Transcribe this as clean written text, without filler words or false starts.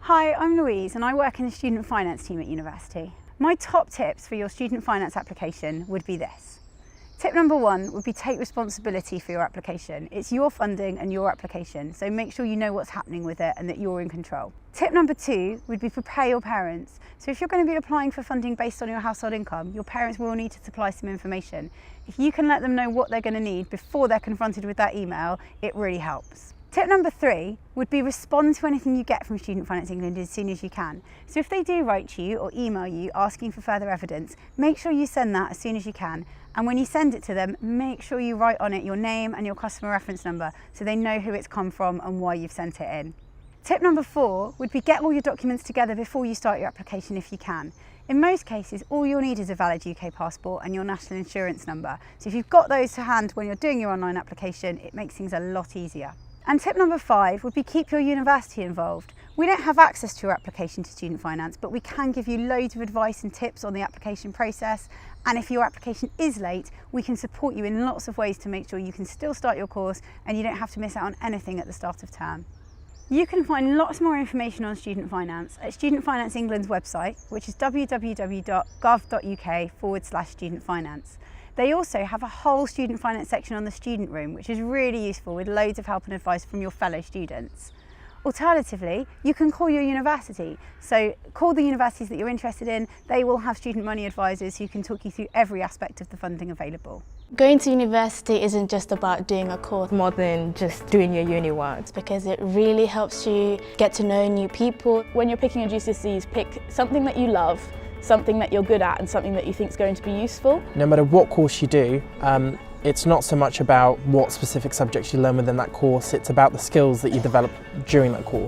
Hi, I'm Louise and I work in the student finance team at university. My top tips for your student finance application would be this. Tip number 1 would be take responsibility for your application. It's your funding and your application, so make sure you know what's happening with it and that you're in control. Tip number 2 would be prepare your parents. So if you're going to be applying for funding based on your household income, your parents will need to supply some information. If you can let them know what they're going to need before they're confronted with that email, it really helps. Tip number 3 would be respond to anything you get from Student Finance England as soon as you can. So if they do write to you or email you asking for further evidence, make sure you send that as soon as you can. And when you send it to them, make sure you write on it your name and your customer reference number so they know who it's come from and why you've sent it in. Tip number 4 would be get all your documents together before you start your application if you can. In most cases, all you'll need is a valid UK passport and your national insurance number. So if you've got those to hand when you're doing your online application, it makes things a lot easier. And tip number 5 would be keep your university involved. We don't have access to your application to student finance, but we can give you loads of advice and tips on the application process. And if your application is late, we can support you in lots of ways to make sure you can still start your course and you don't have to miss out on anything at the start of term. You can find lots more information on student finance at Student Finance England's website, which is www.gov.uk/student finance. They also have a whole student finance section on the student room, which is really useful with loads of help and advice from your fellow students. Alternatively, you can call your university. So call the universities that you're interested in. They will have student money advisors who can talk you through every aspect of the funding available. Going to university isn't just about doing a course, more than just doing your uni work. it's because it really helps you get to know new people. When you're picking your GCSEs, pick something that you love, something that you're good at and something that you think is going to be useful. No matter what course you do, it's not so much about what specific subjects you learn within that course, it's about the skills that you develop during that course.